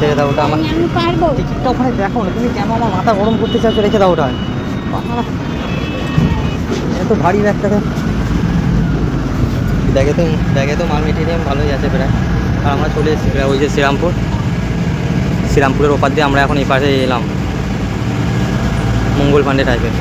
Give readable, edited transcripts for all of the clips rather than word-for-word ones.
ছেড়ে দাও ওটা আমার টিকিটটা ওখানে দেখো না, তুমি কেন আমার মাথা গরম করতে চাচ্ছ? রেখে দাও ওটা, এত ভারী ব্যাগটাকে। ব্যাগে তো মাল মেটেরিয়াল ভালোই আছে প্রায়। আর আমরা চলে এসেছি প্রায় ওই যে শ্রীরামপুরের ওপার দিয়ে আমরা এখন এই পাশে এলাম, মঙ্গল পান্ডে টাইপের।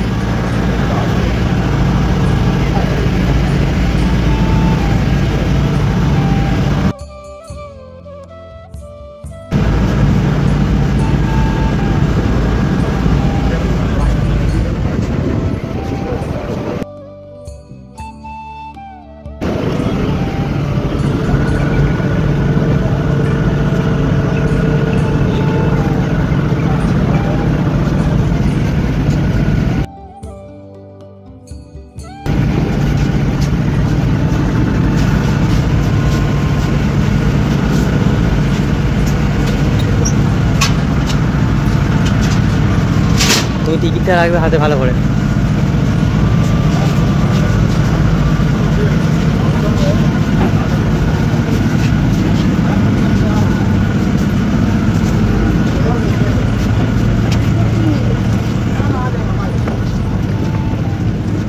তুমি টিকিটটা রাখবে হাতে ভালো করে।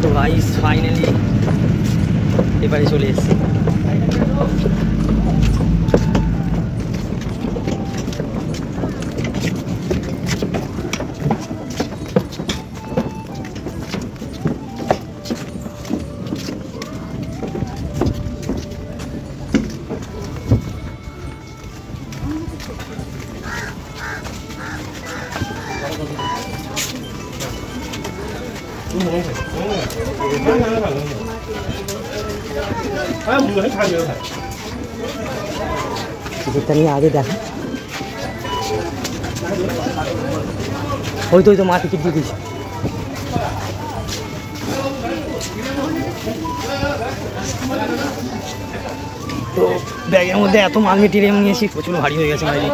তো গাইস ফাইনালি এবারে চলে এসেছি। টিকিটটা নিয়ে আগে দেখা, ওই তো মা টিকিট দিয়ে দিয়েছে। তো ব্যাগের মধ্যে এত মাল মেটেরিয়াল নিয়েছি, প্রচুর ভারী হয়ে গেছে গাড়ি।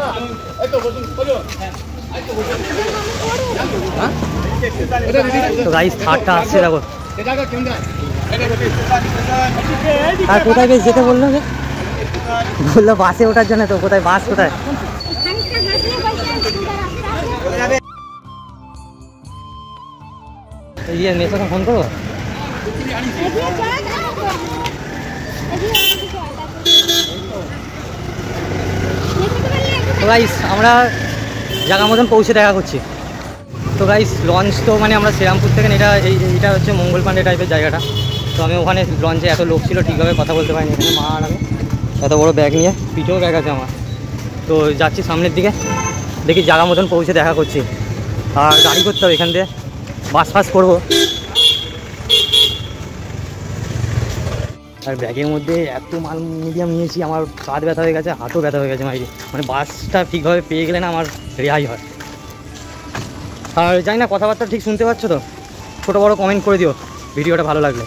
তো গাইস থার্ডটা আসছে দেখো। আর কোথায় বেশ যেতে বললো যে, বললো বাসে ওঠার জন্য। তো কোথায় বাস, কোথায়? ইয়ে মেসোকে ফোন করবো। তো গাইস আমরা জায়গা মতন পৌঁছে দেখা করছি। তো গাইস লঞ্চ তো মানে আমরা শ্রীরামপুর থেকে, এটা হচ্ছে মঙ্গল পান্ডে টাইপের জায়গাটা। তো আমি ওখানে লঞ্চে এত লোক ছিল, ঠিকভাবে কথা বলতে পারিনি। এখানে মা আর আমি এত বড় ব্যাগ নিয়ে, পিঠেও ব্যাগ আছে আমার। তো যাচ্ছি সামনের দিকে, দেখি জায়গা মতন পৌঁছে দেখা করছি। আর গাড়ি করতে হবে এখান দিয়ে, বাস ফাস করবো। আর ব্যাগের মধ্যে এত মাল মিডিয়াম নিয়েছি, আমার কাঁধ ব্যথা হয়ে গেছে, হাতও ব্যথা হয়ে গেছে মাইরি। মানে বাসটা ঠিকভাবে পেয়ে গেলে না আমার রেহাই হয়। আর জানি না কথাবার্তা ঠিক শুনতে পাচ্ছ তো, ছোটো বড়ো কমেন্ট করে দিও ভিডিওটা ভালো লাগলে।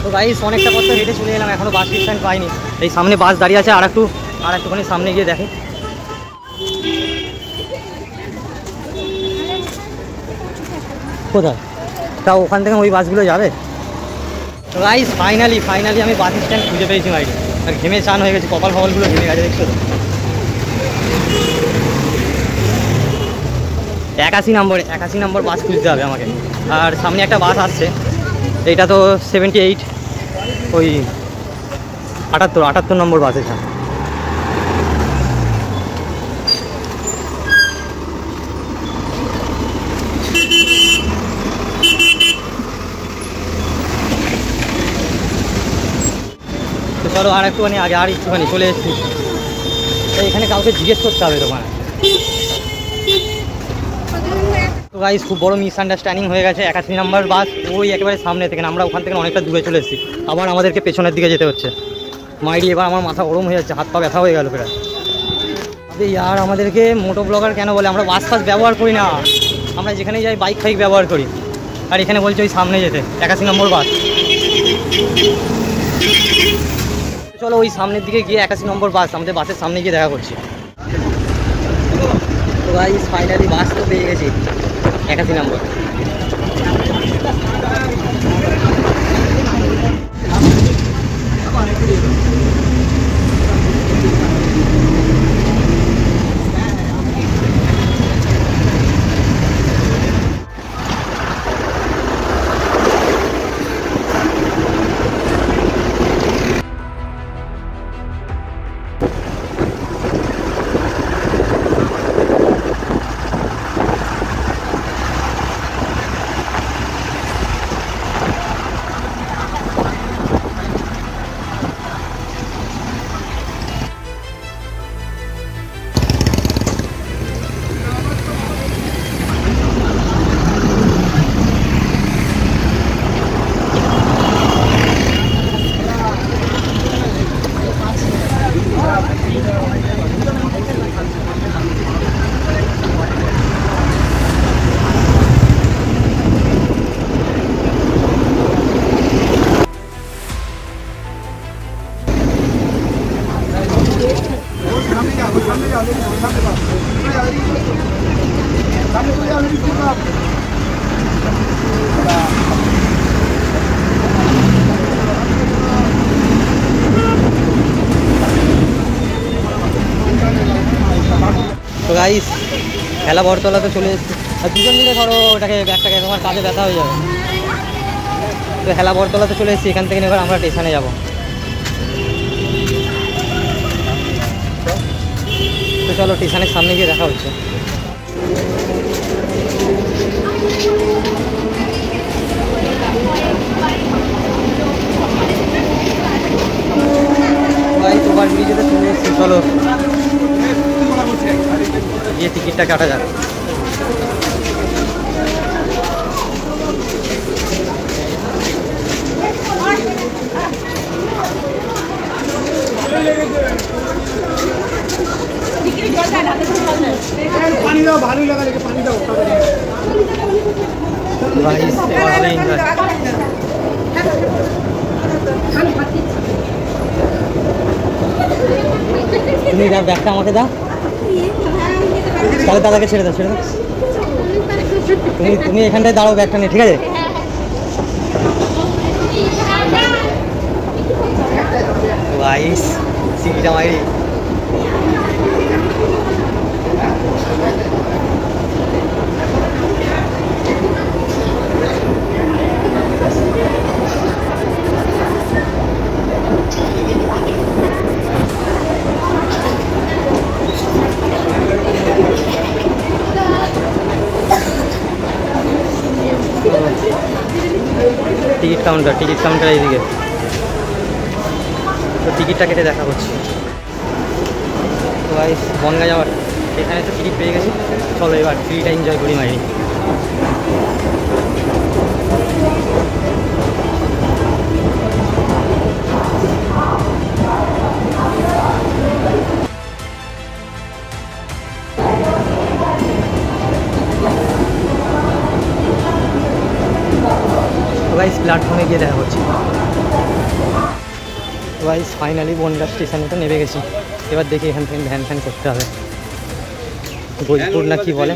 তো গাইস অনেকটা পথ হেঁটে চলে এলাম, এখনও বাস স্ট্যান্ড পাইনি। এই সামনে বাস দাঁড়িয়ে আছে, আর একটুখানি সামনে গিয়ে দেখে। কোথায়? তাও ওখান থেকে ওই বাসগুলো যাবে। তো গাইস ফাইনালি আমি বাস স্ট্যান্ড খুঁজে পেয়েছি মাইরি। আর ঘেমে চান হয়ে গেছে, কপাল ফপালগুলো ঘেমে গেছে, দেখছো তো। 81 নম্বর বাস খুঁজতে হবে আমাকে। আর সামনে একটা বাস আসছে, এইটা তো 78, ওই 78 নম্বর বাস এটা। তো চলো আর একটুখানি আগে, আর একটুখানি চলে এসেছি। তো এখানে কাউকে জিজ্ঞেস করতে হবে দোকানে। তো গাইস খুব বড় মিসআন্ডারস্ট্যান্ডিং হয়ে গেছে। 81 নম্বর বাস ওই একেবারে সামনে থেকে, আমরা ওখান থেকে অনেকটা দূরে চলে এসেছি। আবার আমাদেরকে পেছনের দিকে যেতে হচ্ছে মাইরি। এবার আমার মাথা গরম হয়ে যাচ্ছে, হাত পা ব্যথা হয়ে গেল প্রায়। আর আমাদেরকে মোটো ব্লগার কেন বলে? আমরা বাস ফাস ব্যবহার করি না, আমরা যেখানেই যাই বাইক ফাইক ব্যবহার করি। আর এখানে বলছে ওই সামনে যেতে, 81 নম্বর বাস। চলো ওই সামনের দিকে গিয়ে 81 নম্বর বাস, আমাদের বাসের সামনে গিয়ে দেখা করছি। তো তো গাইস ফাইনালি বাস তো পেয়ে গেছি 81 নম্বর। তো গাইস খেলা বরতলাতে চলে এসেছি, আর দুজন মিলে ধরো ওটাকে ব্যাগটাকে তোমার কাজে ব্যথা হয়ে যাবে। তো খেলা বরতলাতে চলে এসেছি, এখান থেকে এবার আমরা স্টেশনে যাব। তো চলো স্টেশনের সামনে গিয়ে দেখা হচ্ছে। গাইস ওভারব্রিজে চলে এসেছি, চলো গিয়ে টিকিটটা কাটা যাক। তুমি ব্যাগটা আমাকে দাও, তাহলে দাদাকে ছেড়ে দাও, ছেড়ে দাও। তুমি এখানটায় দাঁড়াও ব্যাগটা নিয়ে, ঠিক আছে? গাইস সিকিটা মাইরি টিকিট কাউন্টার এইদিকে। তো টিকিটটা কেটে দেখা করছি। তো গাইস বনগা যাওয়ার এখানে তো টিকিট পেয়ে গেছি, চলো এবার ফ্রিটা এনজয় করি মাইরি। গাইস প্ল্যাটফর্মে গিয়ে দেখা হচ্ছে। গাইস ফাইনালি বনগা স্টেশনে তো নেমে গেছি, এবার দেখি এখান থেকে ভ্যান ফ্যান করতে হবে। ভোজপুর না কি বলে,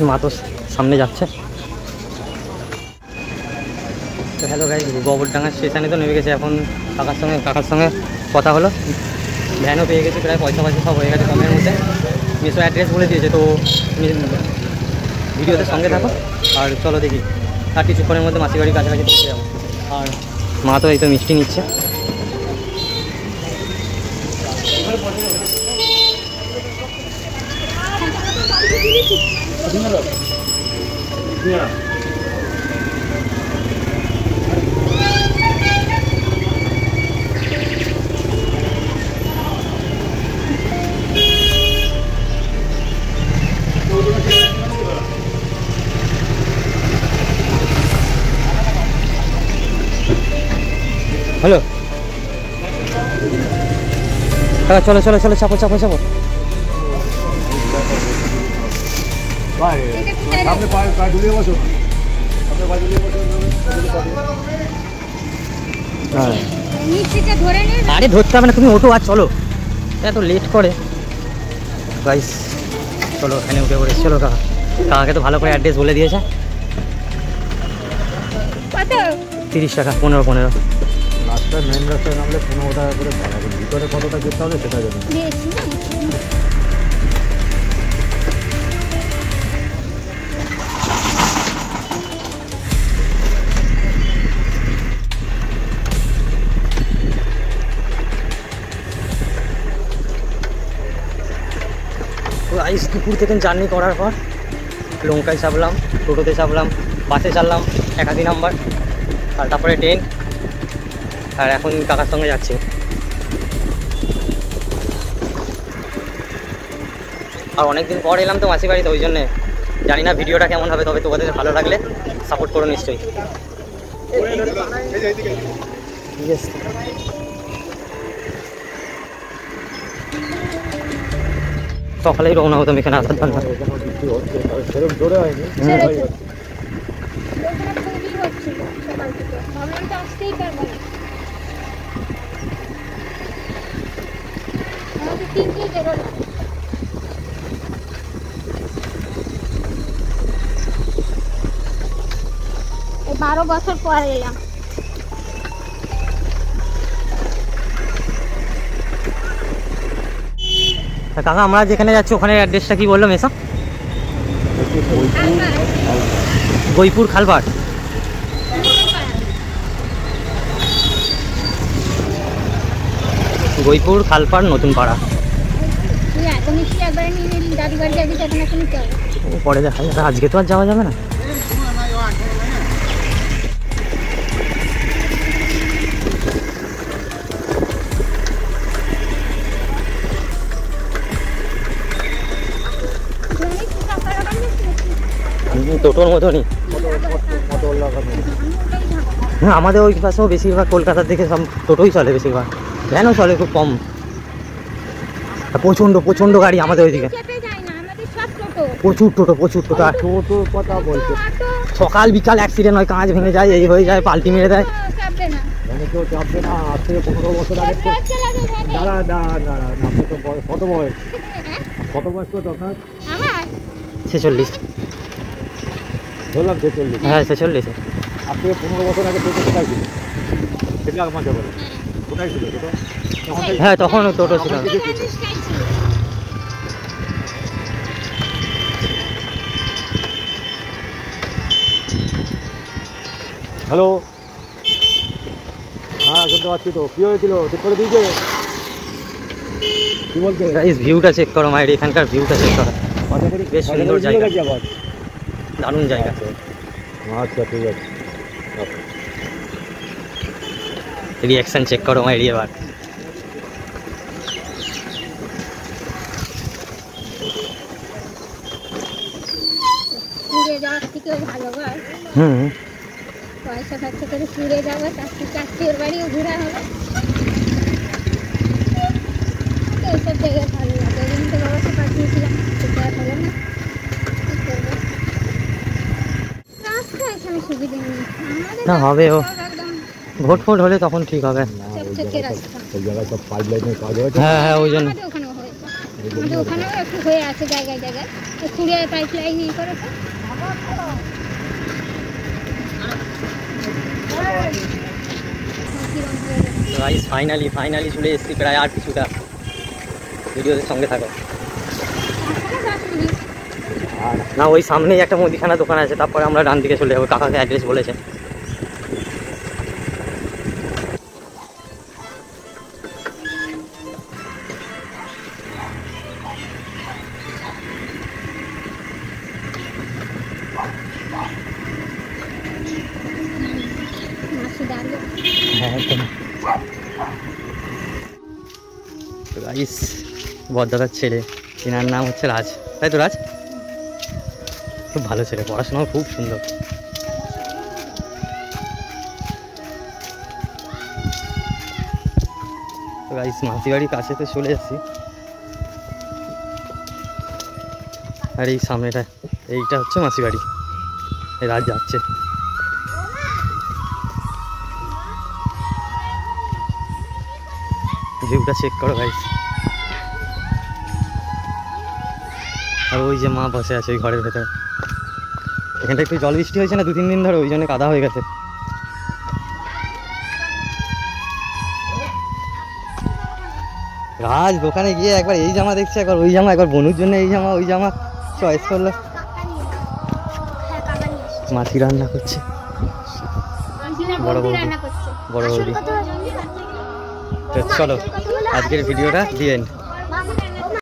মা তো সামনে যাচ্ছে। তো হ্যালো গাইস, গোবরডাঙ্গা স্টেশনে তো নেমে গেছে। এখন কাকার সঙ্গে কথা হলো, ভ্যানও পেয়ে গেছে, প্রায় পয়সা সব হয়ে গেছে কমের মধ্যে। মিশো অ্যাড্রেস বলে দিয়েছে, তো ভিডিওতে সঙ্গে থাকো। আর চলো দেখি আর কিছুক্ষণের মধ্যে মাসির বাড়ির কাছাকাছি পৌঁছে যাবো। আর মা তো এই তো মিষ্টি নিচ্ছে। হ্যালো চলো চলো চলো, চাপো চাপো চাপো। আরে ধরতে হবে না, তুমি ওঠো আর চলো, এত লেট করে। গাইস চলো এখানে উঠে পড়েছি। চলো কাকাকে তো ভালো করে অ্যাড্রেস বলে দিয়েছে। 30 টাকা, 15। রাস্তায় মেন রাস্তায় নামলে 15 টাকা করে ভাড়া, ভিতরে কতটা যেতে হবে সেটা জানি। গাইস দুপুর থেকে জার্নি করার পর লঙ্কায় চাপলাম, টোটোতে চাপলাম, বাসে চাললাম 81 নাম্বার, আর তারপরে ট্রেন, আর এখন কাকার সঙ্গে যাচ্ছি। আর অনেকদিন পর এলাম তো মাসি বাড়িতে, ওই জন্যে জানি না ভিডিওটা কেমন হবে, তবে তোমাদের ভালো লাগলে সাপোর্ট করো নিশ্চয়ই। সকালেই রওনা হতাম এখানে আসার জন্য। জোরে হয়নি, এই 12 বছর পর এলাম। কাকা আমরা যেখানে যাচ্ছি ওখানে অ্যাড্রেসটা কি বললো মেসা? গৈপুর খালপাড়। গৈপুর খালপাড় নতুন পাড়া। পরে দেখা যাবে, আজকে তো আর যাওয়া যাবে না। টোটোর মতনই। হ্যাঁ আমাদের ওই পাশেও বেশিরভাগ কলকাতার দিকে সব টোটোই চলে, বেশিরভাগ ভ্যানও চলে খুব কম। প্রচণ্ড প্রচণ্ড গাড়ি আমাদের ওইদিকে, প্রচুর টোটো প্রচুর টোটো। আর টোটোর কথা বলছে, সকাল বিকাল অ্যাক্সিডেন্ট হয়, কাঁচ ভেঙে যায়, এই হয়ে যায়, পাল্টি মেরে দেয়। কেউ চাপবে না। আজ থেকে 15 বছর আগে দাঁড়া দাঁড়া দাঁড়া, আপনি তো কত বয়স, কত বয়স তো আপনার? 46। ধরলাম 46। হ্যাঁ 46। আজ থেকে 15 বছর আগে টোটো কোথায় ছিল সেটা আমাকে বলো, কোথায় ছিল টোটো? হ্যাঁ তখন টোটো ছিল। হ্যালো, হ্যাঁ শুনতে পাচ্ছি তো। কী হয়েছিল, ঠিক করে দিয়েছে? কী বলতে? গাইস ভিউটা চেক করো মায়ের, এখানকার ভিউটা চেক করো, বেশ সুন্দর জায়গা, দারুণ জায়গা। আচ্ছা ঠিক আছে, রিয়াকশন চেক করো মায়ের এবার। হুম পয়সা খরচা করে ঘুরে যাবো, চারটির বাড়িও ঘোরা হবে, এইসব জায়গায় ভালো লাগে। কিন্তু বাবাকে পাঠিয়েছিলাম, সেটা হলো না, কি করবো, রাস্তা এখানে সুবিধা নেই না হবে ও, একদম ভোট ফোট হলে তখন ঠিক হবে। চকচকে রাস্তা। ওই জায়গায় সব পাইপ লাইনের কাজ হয়েছে। হ্যাঁ হ্যাঁ ওই জন্য আমাদের ওখানেও হয়েছে, আমাদের ওখানেও একটু হয়ে আছে জায়গায় জায়গায়, খুঁড়ে পাইপ লাইন ইয়ে করেছে। গাইস ফাইনালি চলে এসেছি প্রায়, আর কিছুটা, ভিডিওদের সঙ্গে থাকো। না ওই সামনেই একটা মুদিখানা দোকান আছে, তারপরে আমরা ডান দিকে চলে যাবো, কাকাকে অ্যাড্রেস বলেছে। হ্যাঁ গাইস বড়দাদার ছেলে, এনার নাম হচ্ছে রাজ, তাই তো? রাজ খুব ভালো ছেলে, পড়াশোনাও খুব সুন্দর। তো গাইস মাসি বাড়ির কাছে তো চলে এসেছি, আর এই সামনেটা এইটা হচ্ছে মাসি বাড়ি, এই রাজ যাচ্ছে। ভিউটা চেক করো গাইস। আর ওই যে মা বসে আছে ওই ঘরের ভেতরে। এখানটা একটু জল বৃষ্টি হয়েছে না 2-3 দিন ধরে, ওই জন্য কাদা হয়ে গেছে। রাজ দোকানে গিয়ে একবার এই জামা দেখছে, একবার ওই জামা, একবার বনুর জন্য এই জামা ওই জামা চয়েস করলো। মাছি রান্না করছে, বড় বৌদি বড় বৌদি। তো চলো আজকের ভিডিওটা দিয়ে